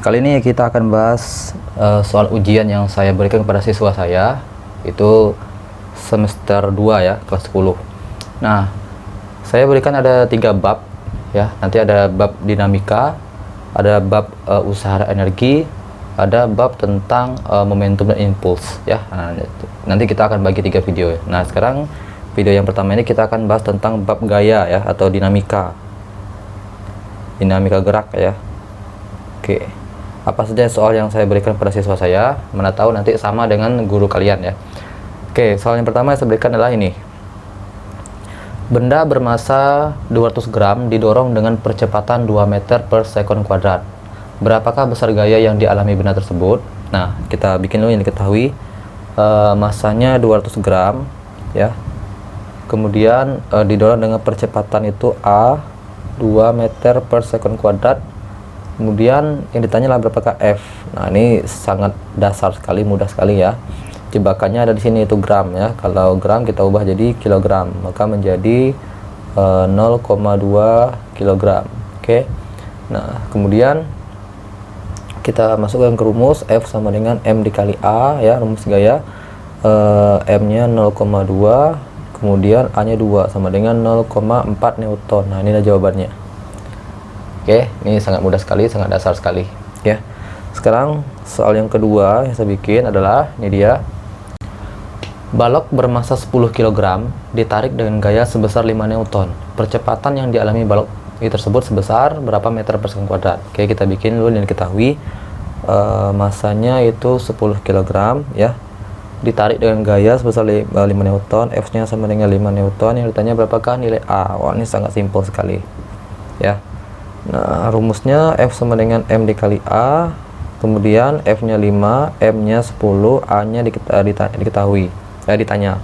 kali ini kita akan bahas soal ujian yang saya berikan kepada siswa saya, itu semester 2 ya, kelas 10. Nah, saya berikan ada 3 bab ya. Nanti ada bab dinamika, ada bab usaha energi, ada bab tentang momentum dan impuls ya. Nah, nanti kita akan bagi 3 video ya. Nah, sekarang video yang pertama ini kita akan bahas tentang bab gaya ya, atau dinamika gerak ya. Oke, apa saja soal yang saya berikan pada siswa saya, mana tahu nanti sama dengan guru kalian ya. Oke, soal yang pertama yang saya berikan adalah ini. Benda bermasa 200 gram didorong dengan percepatan 2 meter per sekon kuadrat. Berapakah besar gaya yang dialami benda tersebut? Nah, kita bikin dulu yang diketahui. Masanya 200 gram ya. Kemudian didorong dengan percepatan itu A, 2 meter per sekon kuadrat. Kemudian yang ditanya lah berapakah F. Nah, ini sangat dasar sekali, mudah sekali ya. Jebakannya ada di sini, itu gram ya. Kalau gram kita ubah jadi kilogram, maka menjadi 0,2 kilogram. Oke. Nah, kemudian kita masukkan ke rumus. F sama dengan M dikali A ya, rumus gaya. M nya 0,2, kemudian A nya 2 sama dengan 0,4 Newton. Nah, inilah jawabannya. Oke, ini sangat mudah sekali, sangat dasar sekali ya. Sekarang soal yang kedua yang saya bikin adalah ini dia. Balok bermasa 10 kg ditarik dengan gaya sebesar 5 Newton. Percepatan yang dialami balok tersebut sebesar berapa meter per sekon kuadrat? Oke, kita bikin dulu yang diketahui. Masanya itu 10 kg ya. Ditarik dengan gaya sebesar 5 Newton, F-nya sama dengan 5 Newton. Yang ditanya berapakah nilai A? Wah, ini sangat simpel sekali ya. Nah, rumusnya F sama dengan M dikali A, kemudian F nya 5, M nya 10, A nya diketahui, ditanya.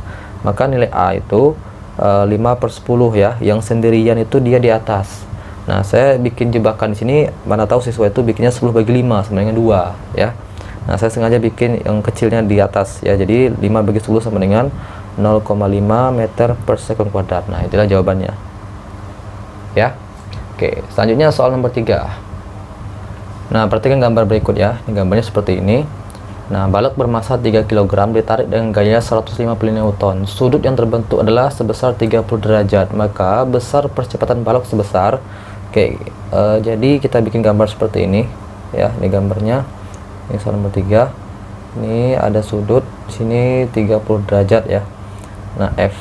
Maka nilai A itu 5 per 10 ya, yang sendirian itu dia di atas. Nah, saya bikin jebakan di sini, mana tahu siswa itu bikinnya 10 bagi 5 sama dengan 2 ya. Nah, saya sengaja bikin yang kecilnya di atas ya, jadi 5 bagi 10 sama dengan 0,5 meter per sekon kuadrat. Nah, itulah jawabannya ya. Oke, selanjutnya soal nomor 3. Nah, perhatikan gambar berikut ya. Ini gambarnya seperti ini. Nah, balok bermasa 3 kg ditarik dengan gaya 150 Newton. Sudut yang terbentuk adalah sebesar 30 derajat. Maka besar percepatan balok sebesar. Oke, jadi kita bikin gambar seperti ini ya. Ini gambarnya. Ini soal nomor 3. Ini ada sudut sini 30 derajat ya. Nah, F,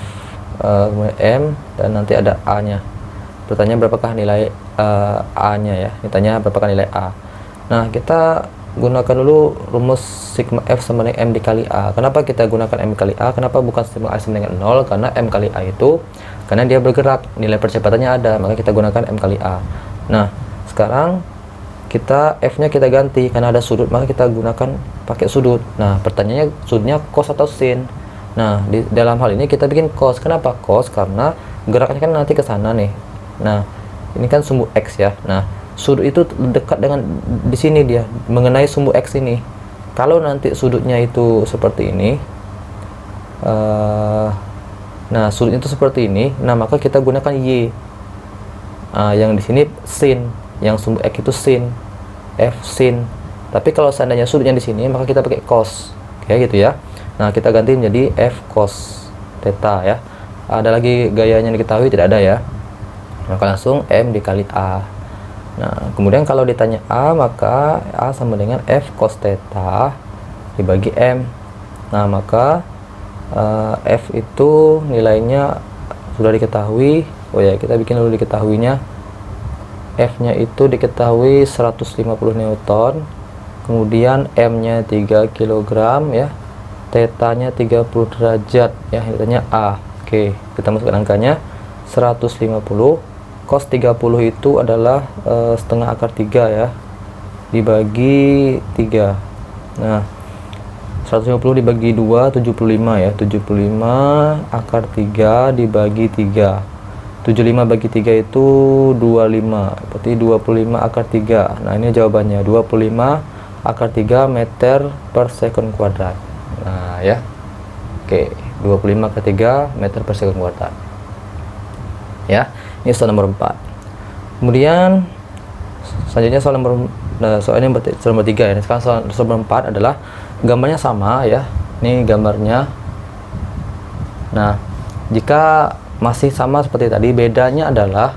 kemudian M, dan nanti ada A-nya. Pertanyaan berapakah nilai A-nya ya. Ditanya berapakah nilai A. Nah, kita gunakan dulu rumus sigma F sama dengan M dikali A. Kenapa kita gunakan M kali A? Kenapa bukan sigma A sama dengan 0? Karena M kali A itu karena dia bergerak, nilai percepatannya ada, maka kita gunakan M kali A. Nah, sekarang kita F-nya kita ganti karena ada sudut, maka kita gunakan pakai sudut. Nah, pertanyaannya sudutnya cos atau sin. Nah, di dalam hal ini kita bikin cos. Kenapa cos? Karena geraknya kan nanti ke sana nih. Nah, ini kan sumbu X ya. Nah, sudut itu dekat dengan di sini dia mengenai sumbu X ini. Kalau nanti sudutnya itu seperti ini, nah sudutnya itu seperti ini, nah maka kita gunakan Y. Yang di sini sin, yang sumbu X itu sin, F sin. Tapi kalau seandainya sudutnya di sini, maka kita pakai cos, kayak gitu ya. Nah, kita ganti menjadi F cos theta ya. Ada lagi gayanya yang diketahui? Tidak ada ya. Maka langsung M dikali A. Nah, kemudian kalau ditanya A, maka A sama dengan F cos theta dibagi M. Nah, maka F itu nilainya sudah diketahui. Oh ya, kita bikin dulu diketahuinya. F nya itu diketahui 150 Newton. Kemudian M nya 3 kg ya. Theta nya 30 derajat ya. Ditanya A. Oke, kita masukkan angkanya 150. Cos 30 itu adalah setengah akar 3 ya, dibagi 3. Nah, 150 dibagi 2, 75 ya. 75 akar 3 dibagi 3. 75 bagi 3 itu 25. Berarti 25 akar 3. Nah, ini jawabannya 25 akar 3 meter per sekon kuadrat. Nah, ya. Oke, 25 akar 3 meter per sekon kuadrat. Ya. Ini soal nomor 4. Kemudian selanjutnya soal nomor soal ini soal nomor 3 ya. Sekarang soal nomor 4 adalah gambarnya sama ya. Ini gambarnya. Nah, jika masih sama seperti tadi, bedanya adalah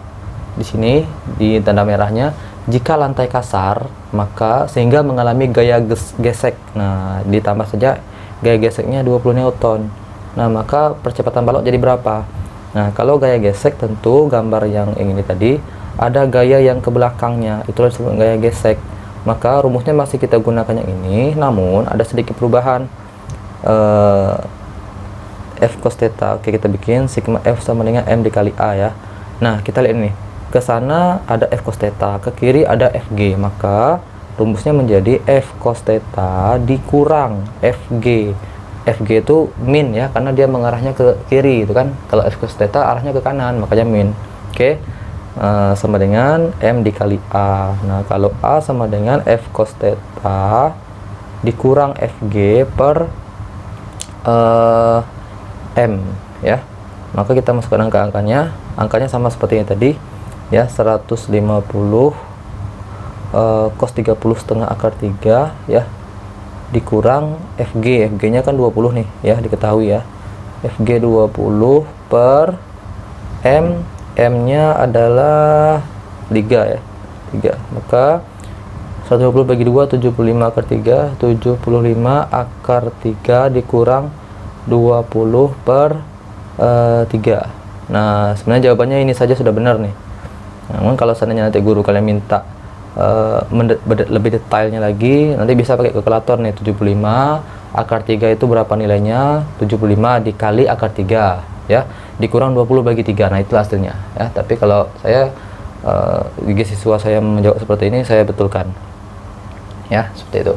di sini di tanda merahnya, jika lantai kasar maka sehingga mengalami gaya gesek. Nah, ditambah saja gaya geseknya 20 Newton. Nah, maka percepatan balok jadi berapa? Nah, kalau gaya gesek tentu gambar yang ini tadi ada gaya yang ke belakangnya, itulah disebut gaya gesek. Maka rumusnya masih kita gunakan yang ini, namun ada sedikit perubahan. F cos theta, oke, kita bikin sigma F sama dengan M dikali A ya. Nah, kita lihat ini, ke sana ada F cos theta, ke kiri ada FG, maka rumusnya menjadi F cos theta dikurang FG. FG itu min ya, karena dia mengarahnya ke kiri itu kan. Kalau F cos theta arahnya ke kanan, makanya min. Oke. Sama dengan M dikali A. Nah, kalau A sama dengan F cos theta dikurang FG per M ya. Maka kita masukkan angkanya sama seperti yang tadi ya, 150 cos 30 setengah akar 3 ya, dikurang FG nya kan 20 nih ya, diketahui ya, FG 20 per M nya adalah 3 ya, 3, maka 120 bagi 2 75 akar 3, 75 akar 3 dikurang 20 per 3. Nah, sebenarnya jawabannya ini saja sudah benar nih. Namun kalau seandainya nanti guru kalian minta lebih detailnya lagi, nanti bisa pakai kalkulator nih. 75 akar 3 itu berapa nilainya? 75 dikali akar 3 ya, dikurang 20 bagi 3. Nah, itu hasilnya ya. Tapi kalau saya jika siswa saya menjawab seperti ini, saya betulkan ya, seperti itu.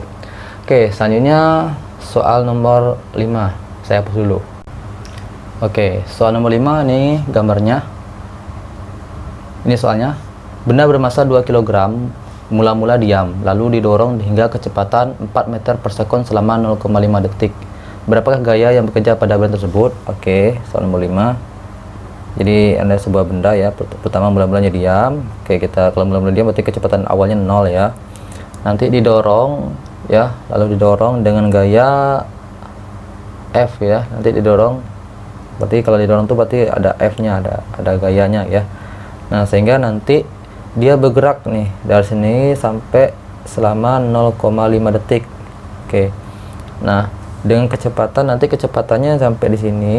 Oke, selanjutnya soal nomor 5. Saya hapus dulu. Oke, soal nomor 5 nih gambarnya. Ini soalnya, benda bermasa 2 kg mula-mula diam, lalu didorong hingga kecepatan 4 meter per sekon selama 0,5 detik. Berapakah gaya yang bekerja pada benda tersebut? Oke, soal nomor 5. Jadi ada sebuah benda ya, pertama mula-mulanya diam. Oke, kita kalau mula-mula diam berarti kecepatan awalnya 0 ya. Nanti didorong ya, lalu didorong dengan gaya F ya, nanti didorong, berarti kalau didorong tuh berarti ada F-nya, ada gayanya ya. Nah, sehingga nanti dia bergerak nih dari sini sampai selama 0,5 detik. Oke. Nah, dengan kecepatan, nanti kecepatannya sampai di sini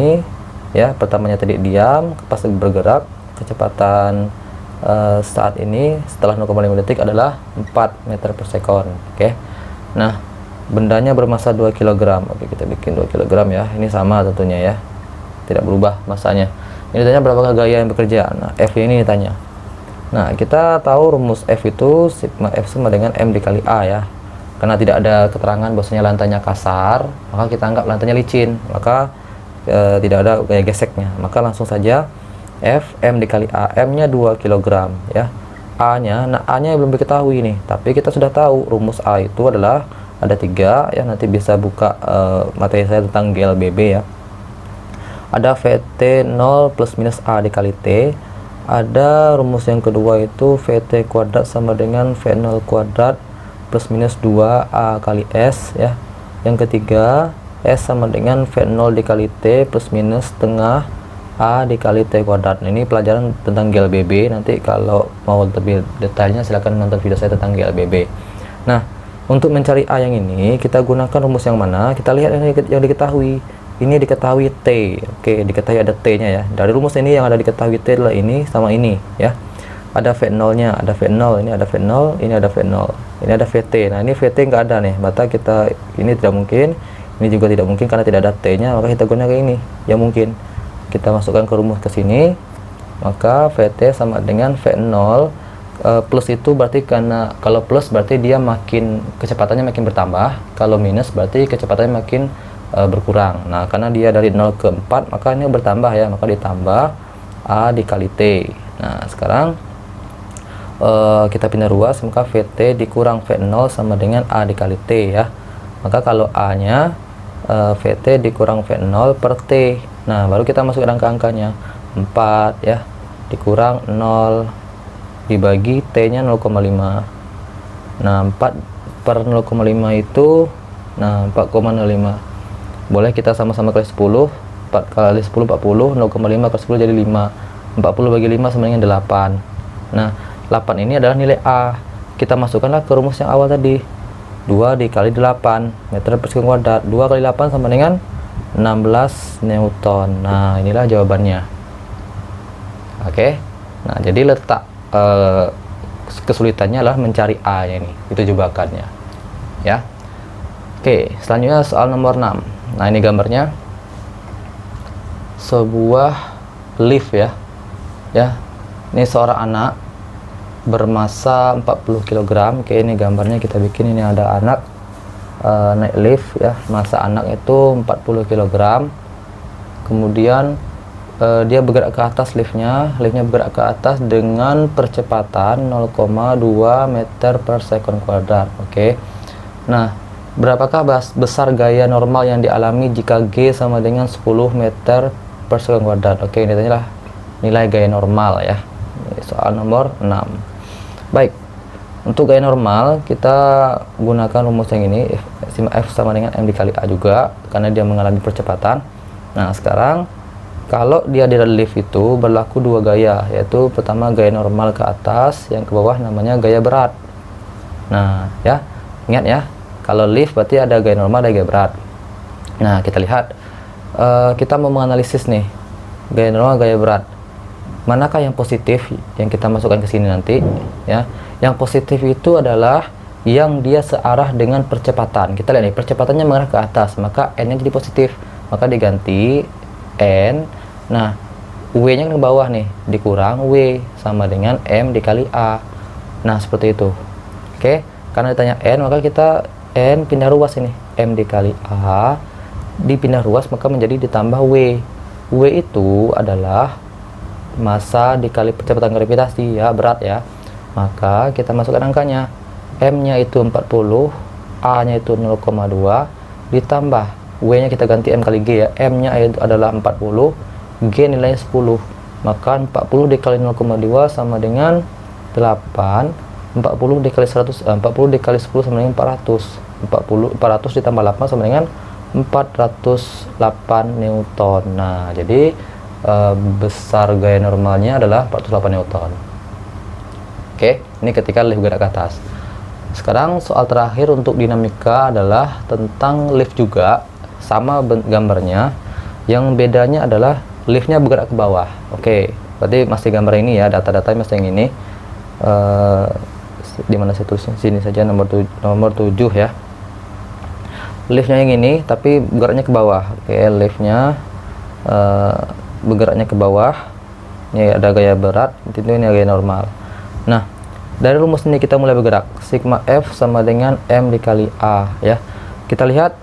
ya. Pertamanya tadi diam, pas bergerak, kecepatan saat ini setelah 0,5 detik adalah 4 meter per sekon. Oke. Nah, bendanya bermasa 2 kg. Oke, kita bikin 2 kg ya. Ini sama tentunya ya, tidak berubah masanya. Ini ditanya berapakah gaya yang bekerja. Nah, F ini ditanya. Nah, kita tahu rumus F itu sigma F sama dengan M dikali A ya. Karena tidak ada keterangan bahwasanya lantainya kasar, maka kita anggap lantainya licin, maka tidak ada gaya geseknya. Maka langsung saja F M dikali A. M nya 2 kg ya. A nya, nah A nya belum diketahui nih, tapi kita sudah tahu rumus A itu adalah ada 3 ya. Nanti bisa buka materi saya tentang GLBB ya. Ada VT 0 plus minus A dikali T. Ada rumus yang kedua itu VT kuadrat sama dengan V0 kuadrat plus minus 2A kali S ya. Yang ketiga S sama dengan V0 dikali T plus minus setengah A dikali T kuadrat. Nah, ini pelajaran tentang GLBB. Nanti kalau mau lebih detailnya silahkan nonton video saya tentang GLBB. Nah, untuk mencari A yang ini, kita gunakan rumus yang mana? Kita lihat yang diketahui. Ini diketahui T. Oke, diketahui ada T-nya ya. Dari rumus ini yang ada diketahui T adalah ini sama ini ya. Ada V0-nya, ada V0, ini ada V0, ini ada V0, ini ada VT. Nah, ini VT nggak ada nih. Maka kita ini tidak mungkin, ini juga tidak mungkin karena tidak ada T-nya, maka kita gunakan ini yang mungkin. Kita masukkan ke rumus ke sini. Maka VT sama dengan V0. Plus itu berarti karena kalau plus berarti dia makin kecepatannya makin bertambah, kalau minus berarti kecepatannya makin berkurang. Nah, karena dia dari 0 ke 4 maka ini bertambah ya, maka ditambah A dikali T. Nah, sekarang kita pindah ruas, maka VT dikurang V0 sama dengan A dikali T ya. Maka kalau A nya VT dikurang V0 per T. Nah, baru kita masuk angka-angkanya. 4 ya dikurang 0 dibagi T nya 0,5. Nah 4/0,5 itu, nah 4,05. Boleh kita sama-sama kali 10. 4 kali 10 40, 0,5 per 10 jadi 5. 40 bagi 5 sama dengan 8. Nah 8 ini adalah nilai A. Kita masukkanlah ke rumus yang awal tadi, 2 dikali 8 meter per sekund kuadrat. 2 kali 8 sama dengan 16 Newton. Nah inilah jawabannya. Oke. Nah jadi letak kesulitannya adalah mencari A nya ini, itu jebakannya ya. Oke, selanjutnya soal nomor 6. Nah ini gambarnya sebuah lift ya. Ini seorang anak bermasa 40 kg. Oke, ini gambarnya kita bikin. Ini ada anak naik lift ya, masa anak itu 40 kg. Kemudian dia bergerak ke atas, liftnya bergerak ke atas dengan percepatan 0,2 meter per sekund kuadrat. Oke. Nah, berapakah besar gaya normal yang dialami jika G sama dengan 10 meter per sekund kuadrat? Oke, ini adalah nilai gaya normal ya. Ini soal nomor 6. Baik. Untuk gaya normal kita gunakan rumus yang ini, F sama dengan M dikali A juga, karena dia mengalami percepatan. Nah, sekarang kalau dia di lift itu berlaku dua gaya, yaitu pertama gaya normal ke atas, yang ke bawah namanya gaya berat. Nah ya, ingat ya, kalau lift berarti ada gaya normal, ada gaya berat. Nah kita lihat, kita mau menganalisis nih gaya normal, gaya berat, manakah yang positif yang kita masukkan ke sini nanti ya. Yang positif itu adalah yang dia searah dengan percepatan. Kita lihat nih, percepatannya mengarah ke atas, maka n nya jadi positif, maka diganti n. Nah, W-nya ke bawah nih, dikurang W sama dengan M dikali A. Nah, seperti itu. Oke, karena ditanya N, maka kita N pindah ruas ini. M dikali A dipindah ruas, maka menjadi ditambah W. W itu adalah massa dikali percepatan gravitasi ya, berat ya. Maka kita masukkan angkanya. M-nya itu 40, A-nya itu 0,2, ditambah W-nya kita ganti M kali G ya. M-nya itu adalah 40, G nilainya 10, maka 40 dikali 0,2 sama dengan 8. 40 dikali 100, 40 dikali 10 sama dengan 400. 400 ditambah 8 sama dengan 408 Newton. Nah jadi besar gaya normalnya adalah 408 Newton. Oke, ini ketika lift bergerak ke atas. Sekarang soal terakhir untuk dinamika adalah tentang lift juga, sama gambarnya, yang bedanya adalah liftnya bergerak ke bawah. Oke, berarti masih gambar ini ya, data-datanya masih yang ini. Di mana saya tulis sini saja, nomor 7 ya. Liftnya yang ini tapi bergeraknya ke bawah. Oke, liftnya bergeraknya ke bawah. Ini ada gaya berat, itu ini gaya normal. Nah, dari rumus ini kita mulai bergerak. Sigma F sama dengan M dikali A ya. Kita lihat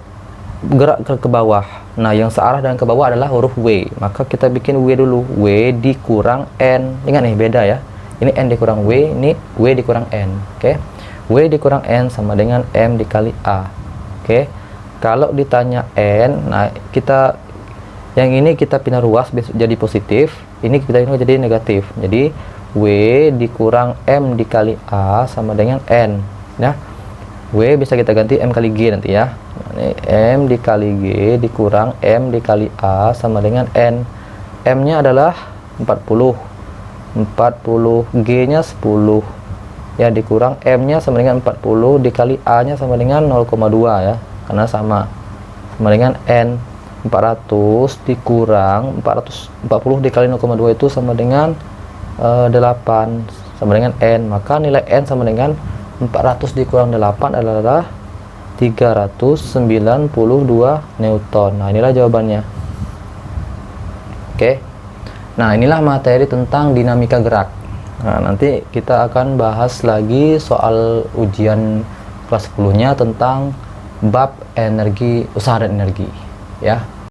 bergerak ke bawah. Nah, yang searah dan ke bawah adalah huruf W. Maka kita bikin W dulu. W dikurang N. Ingat nih, beda ya. Ini N dikurang W, ini W dikurang N. Oke. W dikurang N sama dengan M dikali A. Oke. Kalau ditanya N, nah kita yang ini kita pindah ruas jadi positif, ini kita pindah jadi negatif. Jadi W dikurang M dikali A sama dengan N. Nah, W bisa kita ganti M kali G nanti ya. Ini M dikali G dikurang M dikali A sama dengan N. M nya adalah 40, G nya 10 ya, dikurang M nya sama dengan 40 dikali A nya sama dengan 0,2 ya, karena sama dengan N. 400 dikurang 440 dikali 0,2 itu sama dengan 8 sama dengan N. Maka nilai N sama dengan 400 dikurang 8 adalah 392 Newton. Nah inilah jawabannya. Oke. Nah inilah materi tentang dinamika gerak. Nah nanti kita akan bahas lagi soal ujian kelas 10 nya tentang bab energi, usaha dan energi ya.